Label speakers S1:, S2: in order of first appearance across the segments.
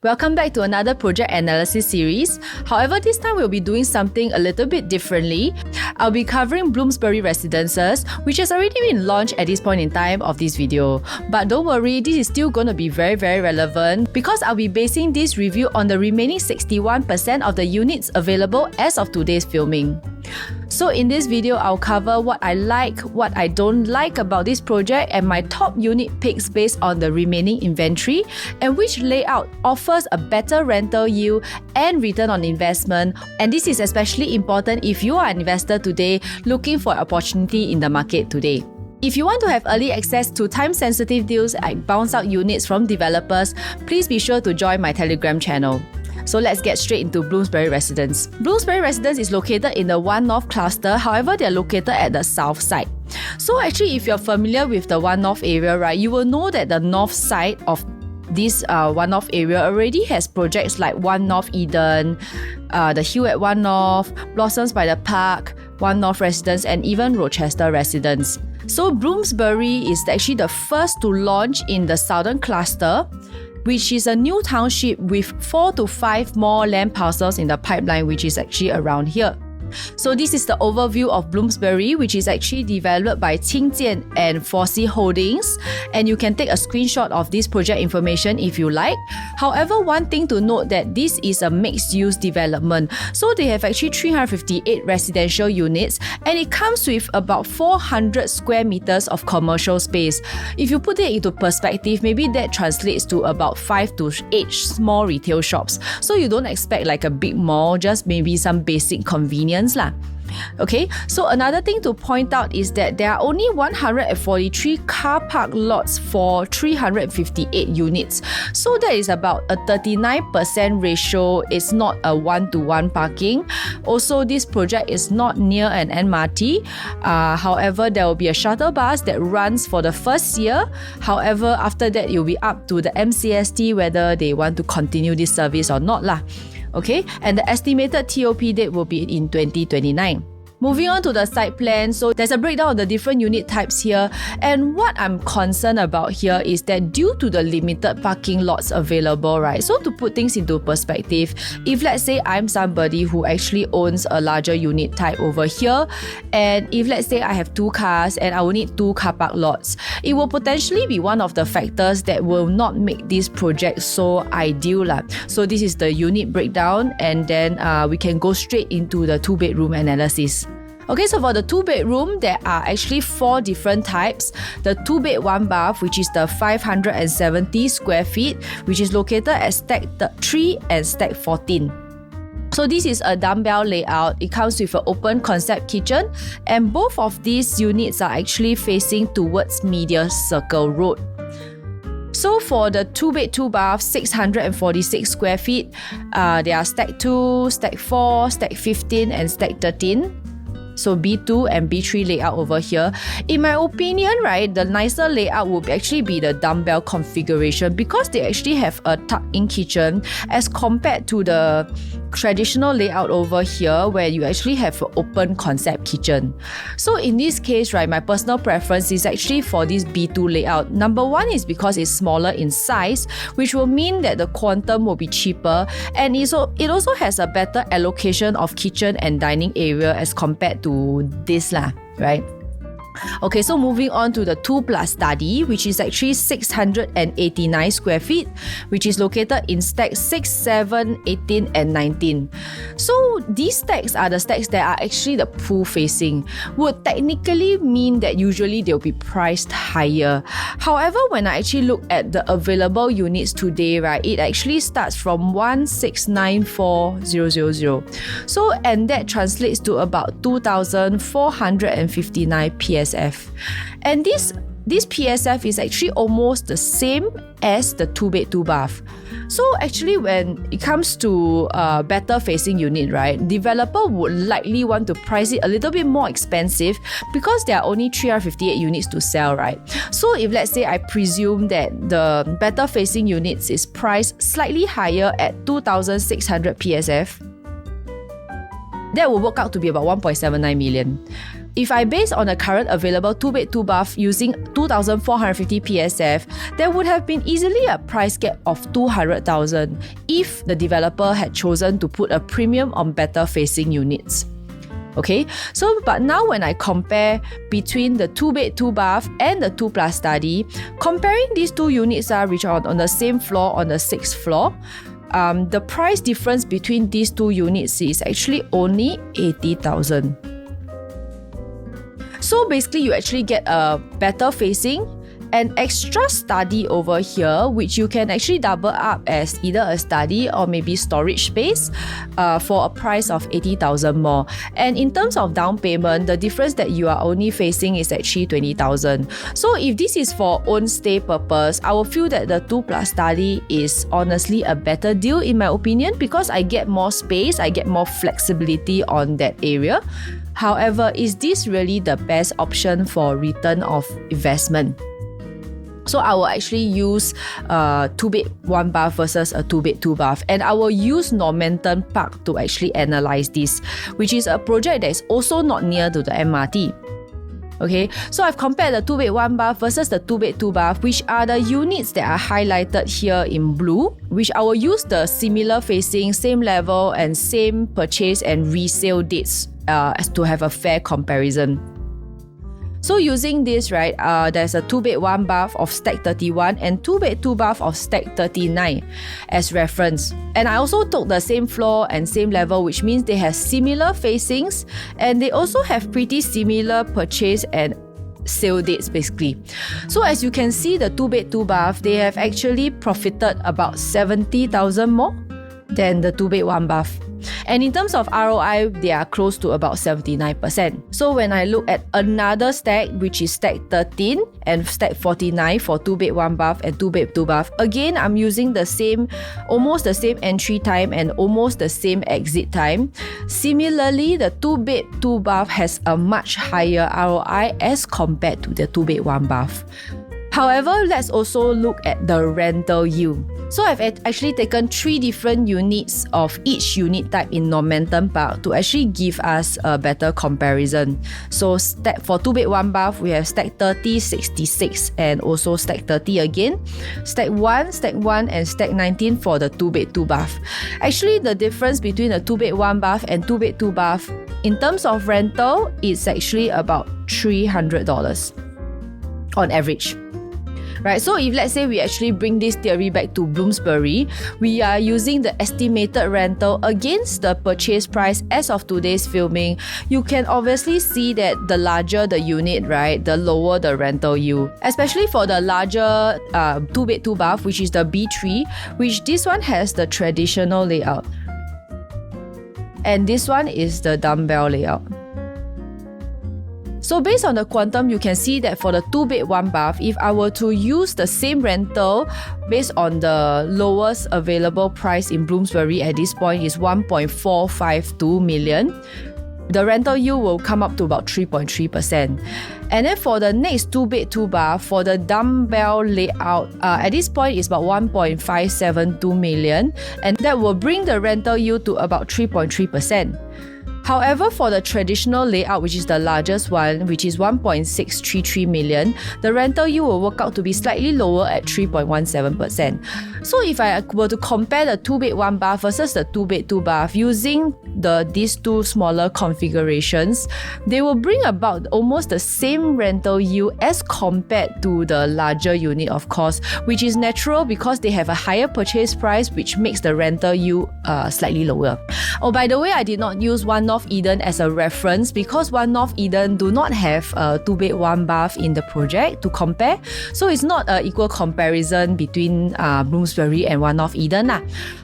S1: Welcome back to another project analysis series. However, this time we'll be doing something a little bit differently. I'll be covering Bloomsbury Residences, which has already been launched at this point in time of this video. But don't worry, this is still going to be very relevant because I'll be basing this review on the remaining 61% of the units available as of today's filming. So in this video, I'll cover what I like, what I don't like about this project, and my top unit picks based on the remaining inventory, and which layout offers a better rental yield and return on investment. And this is especially important if you are an investor today looking for opportunity in the market today. If you want to have early access to time-sensitive deals like bounce-out units from developers, please be sure to join my Telegram channel. So let's get straight into Bloomsbury Residence. Bloomsbury Residence is located in the One North cluster, however, they're located at the south side. So actually, if you're familiar with the One North area, right, you will know that the north side of this One North area already has projects like One North Eden, the Hill at One North, Blossoms by the Park, One North Residence, and even Rochester Residence. So Bloomsbury is actually the first to launch in the southern cluster, which is a new township with 4 to 5 more land parcels in the pipeline, which is actually around here. So this is the overview of Bloomsbury, which is actually developed by Qingjian and Fossey Holdings, and you can take a screenshot of this project information if you like. However, one thing to note that this is a mixed-use development. So they have actually 358 residential units, and it comes with about 400 square meters of commercial space. If you put it into perspective, maybe that translates to about 5 to 8 small retail shops. So you don't expect like a big mall, just maybe some basic convenience lah. Okay, so another thing to point out is that there are only 143 car park lots for 358 units. So that is about a 39% ratio. It's not a 1-to-1 parking. Also, this project is not near an MRT. However, there will be a shuttle bus that runs for the first year. However, after that, it will be up to the MCST whether they want to continue this service or not lah. Okay, and the estimated TOP date will be in 2029. Moving on to the site plan, so there's a breakdown of the different unit types here, and what I'm concerned about here is that due to the limited parking lots available, right, so to put things into perspective, if let's say I'm somebody who actually owns a larger unit type over here, and if let's say I have 2 cars and I will need 2 car park lots, it will potentially be one of the factors that will not make this project so ideal lah. So this is the unit breakdown, and then we can go straight into the 2-bedroom analysis. Okay, so for the 2-bedroom, there are actually 4 different types. The 2-bed 1-bath, which is the 570 square feet, which is located at stack 3 and stack 14. So this is a dumbbell layout. It comes with an open concept kitchen, and both of these units are actually facing towards Media Circle Road. So for the 2-bed 2-bath, 646 square feet, they are stack 2, stack 4, stack 15, and stack 13. So B2 and B3 layout over here. In my opinion, right, the nicer layout would actually be the dumbbell configuration because they actually have a tuck-in kitchen as compared to the traditional layout over here where you actually have an open concept kitchen. So in this case, right, my personal preference is actually for this B2 layout. Number one is because it's smaller in size, which will mean that the quantum will be cheaper, and it also has a better allocation of kitchen and dining area as compared to this lah, right? Okay, so moving on to the 2+ study, which is actually 689 square feet, which is located in stacks 6, 7, 18, and 19. So these stacks are the stacks that are actually the pool facing, would technically mean that usually they'll be priced higher. However, when I actually look at the available units today, right, it actually starts from 1694000. So, and that translates to about 2,459 PSF. And this PSF is actually almost the same as the 2-bed 2-bath. So actually, when it comes to better facing unit, right, developer would likely want to price it a little bit more expensive because there are only 358 units to sell, right? So if let's say I presume that the better facing units is priced slightly higher at 2,600 PSF, that will work out to be about 1.79 million. If I base on the current available 2-bed 2-bath using 2,450 PSF, there would have been easily a price gap of 200,000 if the developer had chosen to put a premium on better facing units. Okay, so but now when I compare between the 2-bed 2-bath and the 2+ study, comparing these two units which are on the same floor on the 6th floor, the price difference between these two units is actually only 80,000. So basically you actually get a better facing, an extra study over here, which you can actually double up as either a study or maybe storage space for a price of 80,000 more. And in terms of down payment, the difference that you are only facing is actually 20,000. So if this is for own stay purpose, I will feel that the 2+ study is honestly a better deal in my opinion, because I get more space, I get more flexibility on that area. However, is this really the best option for return of investment? So I will actually use 2-bed 1-bath versus a 2-bed 2-bath, and I will use Normanton Park to actually analyze this, which is a project that is also not near to the MRT. Okay, so I've compared the 2-bed 1-bath versus the 2-bed 2-bath, which are the units that are highlighted here in blue, which I will use the similar facing, same level and same purchase and resale dates as to have a fair comparison. So using this, right, there's a 2-bed 1-bath of stack 31 and 2-bed 2-bath of stack 39 as reference. And I also took the same floor and same level, which means they have similar facings and they also have pretty similar purchase and sale dates basically. So as you can see, the 2-bed 2-bath, they have actually profited about 70,000 more than the 2-bed 1-bath. And in terms of ROI, they are close to about 79%. So when I look at another stack, which is stack 13 and stack 49 for 2-bed 1-bath and 2-bed 2-bath, again, I'm using the same, almost the same entry time and almost the same exit time. Similarly, the 2-bed 2-bath has a much higher ROI as compared to the 2-bed 1-bath. However, let's also look at the rental yield. So I've actually taken 3 different units of each unit type in Normanton Park to actually give us a better comparison. So for 2-bed 1-bath, we have stack 30, 66 and also stack 30 again. Stack 1 and stack 19 for the 2-bed 2-bath. Actually, the difference between the 2-bed 1-bath and 2-bed 2-bath in terms of rental is actually about $300 on average. Right, so if let's say we actually bring this theory back to Bloomsbury, we are using the estimated rental against the purchase price as of today's filming. You can obviously see that the larger the unit, right, the lower the rental yield. Especially for the larger 2-bed 2-bath, which is the B3, which this one has the traditional layout. And this one is the dumbbell layout. So based on the quantum, you can see that for the 2-bed 1-bath, if I were to use the same rental based on the lowest available price in Bloomsbury at this point is 1.452 million, the rental yield will come up to about 3.3%. And then for the next 2-bed 2-bath, for the dumbbell layout, at this point is about 1.572 million, and that will bring the rental yield to about 3.3%. However, for the traditional layout, which is the largest one, which is 1.633 million, the rental yield will work out to be slightly lower at 3.17%. So if I were to compare the 2-bed 1-bath versus the 2-bed 2-bath using these two smaller configurations, they will bring about almost the same rental yield as compared to the larger unit, of course, which is natural because they have a higher purchase price, which makes the rental yield slightly lower. Oh, by the way, I did not use One North Eden as a reference because One North Eden do not have a 2-bed 1-bath in the project to compare. So it's not an equal comparison between Bloomsbury and One North Eden.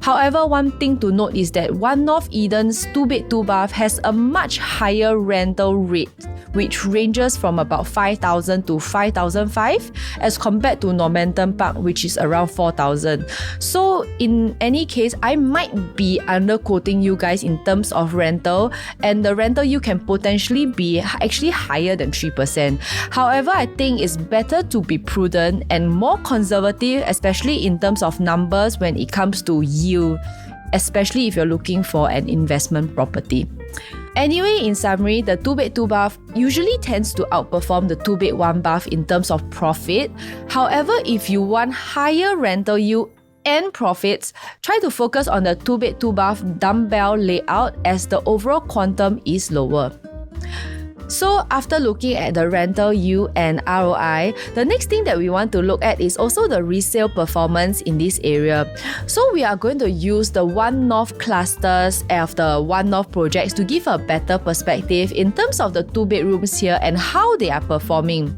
S1: However, one thing to note is that One North Eden's 2-bed 2-bath has a much higher rental rate, which ranges from about 5,000 to 5,500 as compared to Normanton Park, which is around 4,000. So in any case, I might be underquoting you guys in terms of rental, and the rental you can potentially be actually higher than 3%. However, I think it's better to be prudent and more conservative, especially in terms of numbers when it comes to yield, especially if you're looking for an investment property. Anyway, in summary, the 2-bed 2-bath usually tends to outperform the 2-bed 1-bath in terms of profit. However, if you want higher rental yield and profits, try to focus on the 2-bed 2-bath dumbbell layout as the overall quantum is lower. So after looking at the rental yield and ROI, the next thing that we want to look at is also the resale performance in this area. So we are going to use the One North clusters of the One North projects to give a better perspective in terms of the 2 bedrooms here and how they are performing.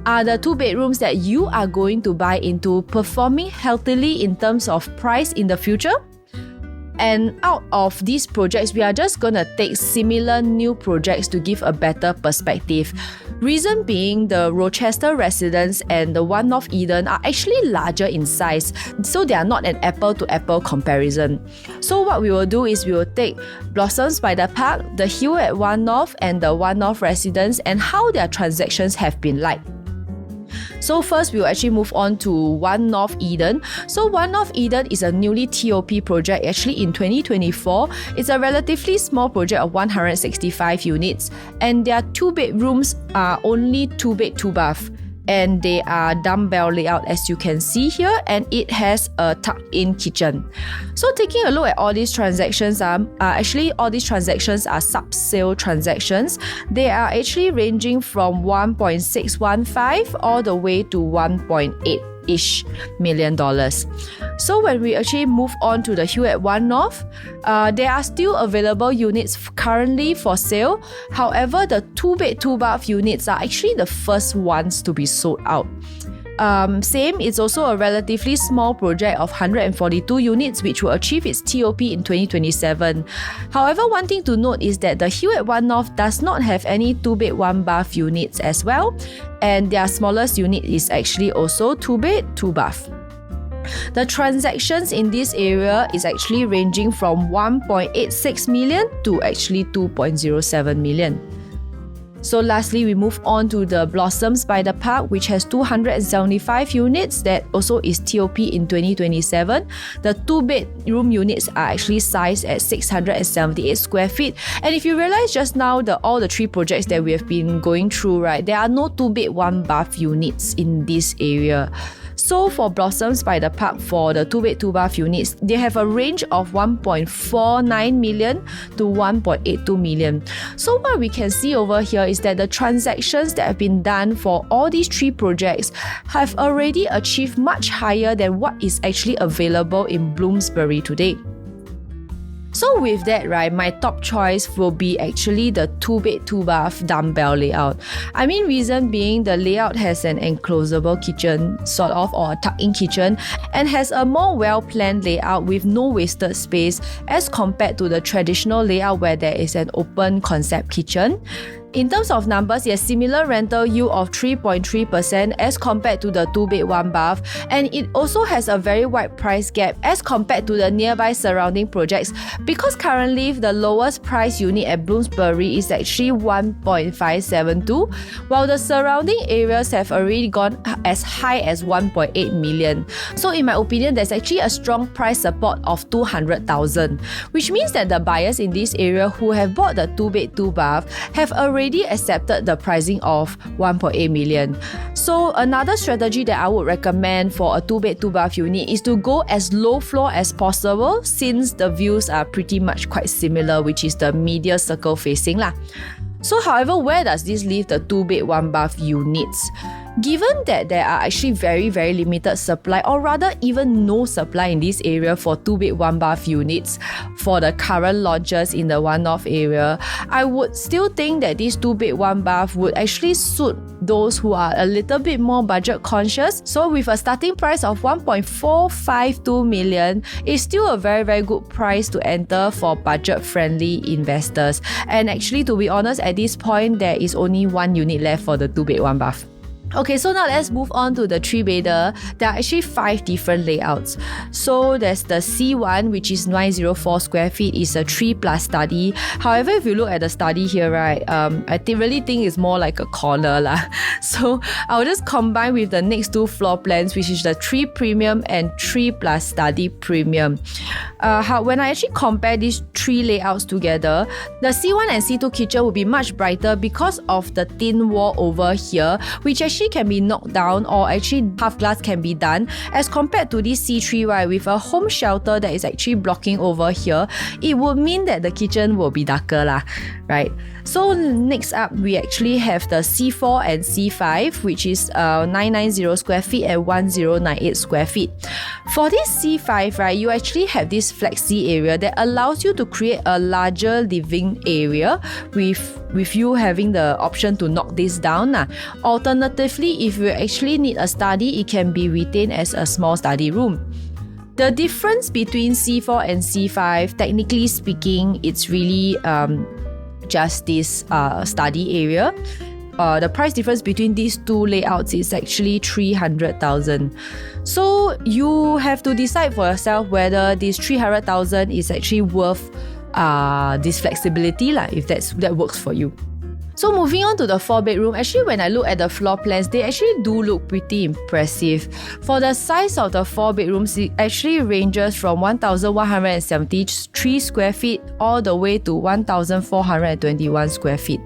S1: Are the 2 bedrooms that you are going to buy into performing healthily in terms of price in the future? And out of these projects, we are just going to take similar new projects to give a better perspective. Reason being, the Rochester Residence and the One North Eden are actually larger in size, so they are not an apple-to-apple comparison. So what we will do is we will take Blossoms by the Park, the Hill at One North and the One North Residence and how their transactions have been like. So first, we will actually move on to One North Eden. So One North Eden is a newly TOP project actually in 2024. It's a relatively small project of 165 units and their 2 bedrooms are only 2-bed 2-bath. And they are dumbbell layout as you can see here, and it has a tucked-in kitchen. So taking a look at all these transactions all these transactions are sub-sale transactions. They are actually ranging from 1.615 all the way to 1.8-ish million dollars. So when we actually move on to the Hill at One North, there are still available units currently for sale. However, the 2-bed 2-bath units are actually the first ones to be sold out. Same, it's also a relatively small project of 142 units which will achieve its TOP in 2027. However, one thing to note is that the Hill at One North does not have any 2-bed 1-bath units as well, and their smallest unit is actually also 2-bed 2-bath. The transactions in this area is actually ranging from 1.86 million to actually 2.07 million. So lastly, we move on to the Blossoms by the Park, which has 275 units that also is TOP in 2027. The 2-bedroom units are actually sized at 678 square feet. And if you realize just now, all the 3 projects that we have been going through, right, there are no 2-bed 1-bath units in this area. So for Blossoms by the Park, for the 2-bed 2-bath units, they have a range of 1.49 million to 1.82 million. So what we can see over here is that the transactions that have been done for all these 3 projects have already achieved much higher than what is actually available in Bloomsbury today. So with that, right, my top choice will be actually the 2-bed 2-bath dumbbell layout. I mean, reason being the layout has an enclosable kitchen, sort of, or a tuck-in kitchen, and has a more well-planned layout with no wasted space as compared to the traditional layout where there is an open concept kitchen. In terms of numbers, yes, similar rental yield of 3.3% as compared to the 2-bed 1-bath, and it also has a very wide price gap as compared to the nearby surrounding projects, because currently the lowest price unit at Bloomsbury is actually 1.572, while the surrounding areas have already gone as high as 1.8 million. So in my opinion, there's actually a strong price support of 200,000, which means that the buyers in this area who have bought the 2-bed 2-bath have already accepted the pricing of 1.8 million. So another strategy that I would recommend for a 2-bed 2-bath unit is to go as low floor as possible, since the views are pretty much quite similar, which is the media circle facing lah. So however, where does this leave the 2-bed 1-bath units? Given that there are actually very limited supply, or rather even no supply in this area for 2-bed 1-bath units for the current launches in the One North area, I would still think that this 2-bed 1-bath would actually suit those who are a little bit more budget conscious. So with a starting price of 1.452 million, it's still a very good price to enter for budget-friendly investors. And actually, to be honest, at this point, there is only 1 unit left for the 2-bed 1-bath. Okay, so now let's move on to the 3-bedder. There are actually 5 different layouts. So there's the C1, which is 904 square feet, is a 3+ study. However, if you look at the study here, right, I really think it's more like a corner lah. So I'll just combine with the next 2 floor plans, which is the 3 premium and 3+ study premium. When I actually compare these 3 layouts together, the C1 and C2 kitchen will be much brighter because of the thin wall over here, which actually can be knocked down, or actually half glass can be done, as compared to this C3, right, with a home shelter that is actually blocking over here. It would mean that the kitchen will be darker lah, right? So next up, we actually have the C4 and C5, which is 990 square feet and 1098 square feet. For this C5, right, you actually have this flexi area that allows you to create a larger living area with you having the option to knock this down. Alternatively, if you actually need a study, it can be retained as a small study room. The difference between C4 and C5, technically speaking, it's really just this study area. The price difference between these 2 layouts is actually 300,000. So you have to decide for yourself whether this 300,000 is actually worth this flexibility lah, if that works for you. So moving on to the 4-bedroom, actually when I look at the floor plans, they actually do look pretty impressive. For the size of the 4 bedrooms, it actually ranges from 1,173 square feet all the way to 1,421 square feet.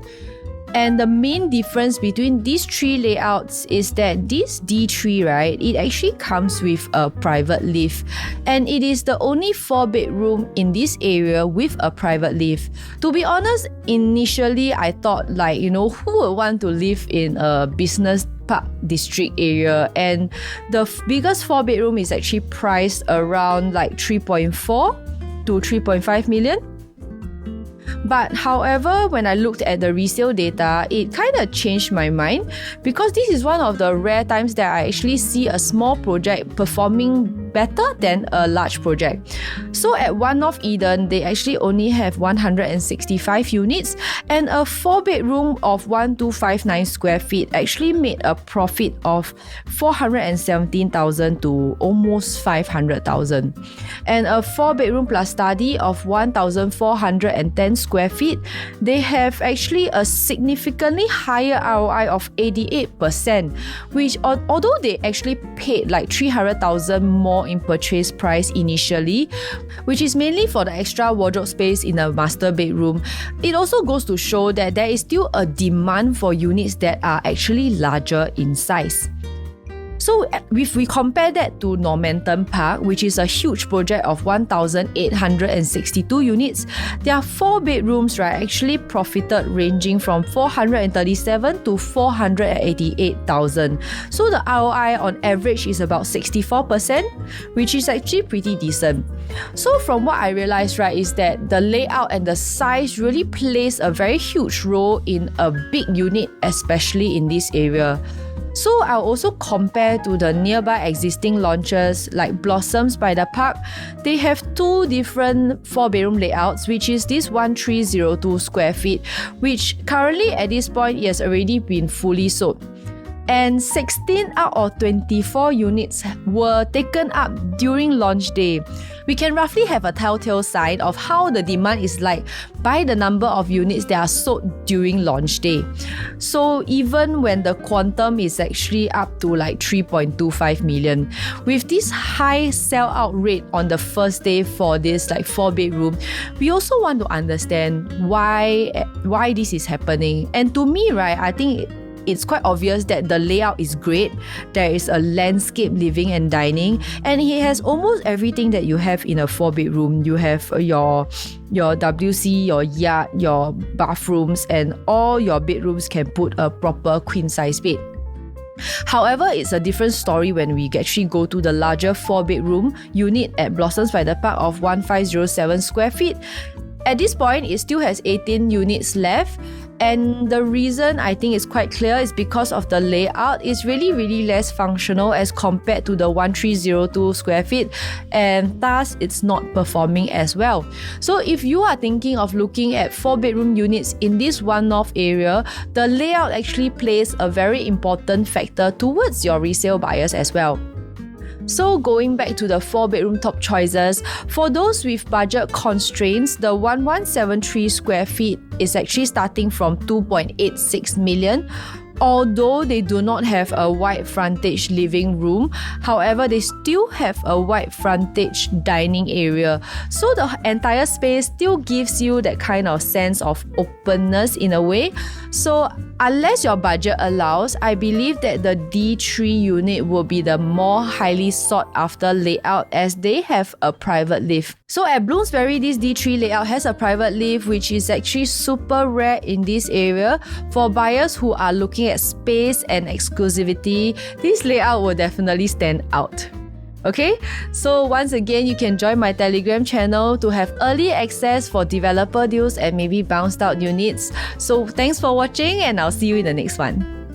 S1: And the main difference between these 3 layouts is that this D3, right, it actually comes with a private lift, and it is the only 4-bedroom in this area with a private lift. To be honest, initially I thought, like, who would want to live in a business park district area, and the biggest 4-bedroom is actually priced around like 3.4 to 3.5 million. But however, when I looked at the resale data, it kind of changed my mind, because this is one of the rare times that I actually see a small project performing better than a large project. So at One North Eden, they actually only have 165 units, and a 4-bedroom of 1,259 square feet actually made a profit of 417,000 to almost 500,000. And a 4-bedroom plus study of 1,410 square feet, they have actually a significantly higher ROI of 88%, which although they actually paid like 300,000 more in purchase price initially, which is mainly for the extra wardrobe space in a master bedroom, it also goes to show that there is still a demand for units that are actually larger in size. So if we compare that to Normanton Park, which is a huge project of 1,862 units, their 4 bedrooms, right, actually profited ranging from 437 to 488,000. So the ROI on average is about 64%, which is actually pretty decent. So from what I realized, right, is that the layout and the size really plays a very huge role in a big unit, especially in this area. So I'll also compare to the nearby existing launches like Blossoms by the Park. They have 2 different 4-bedroom layouts, which is this 1,302 square feet, which currently at this point has already been fully sold. And 16 out of 24 units were taken up during launch day. We can roughly have a telltale sign of how the demand is like by the number of units that are sold during launch day. So even when the quantum is actually up to like 3.25 million, with this high sell-out rate on the first day for this like 4-bedroom, we also want to understand why this is happening. And to me, right, I think it's quite obvious that the layout is great. There is a landscape living and dining, and it has almost everything that you have in a 4-bedroom. You have your WC, your yard, your bathrooms, and all your bedrooms can put a proper queen-size bed. However, it's a different story when we actually go to the larger 4-bedroom unit at Blossoms by the Park of 1,507 square feet. At this point, it still has 18 units left, And the reason I think is quite clear is because of the layout. It's really less functional as compared to the 1302 square feet, and thus it's not performing as well. So if you are thinking of looking at 4-bedroom units in this One North area, the layout actually plays a very important factor towards your resale buyers as well. So going back to the 4-bedroom top choices, for those with budget constraints, the 1173 square feet is actually starting from 2.86 million. Although they do not have a wide frontage living room, however, they still have a wide frontage dining area. So the entire space still gives you that kind of sense of openness in a way. So unless your budget allows, I believe that the D3 unit will be the more highly sought after layout as they have a private lift. So at Bloomsbury, this D3 layout has a private lift, which is actually super rare in this area. For buyers who are looking at space and exclusivity, this layout will definitely stand out. Okay, so once again, you can join my Telegram channel to have early access for developer deals and maybe bounced out units. So thanks for watching, and I'll see you in the next one.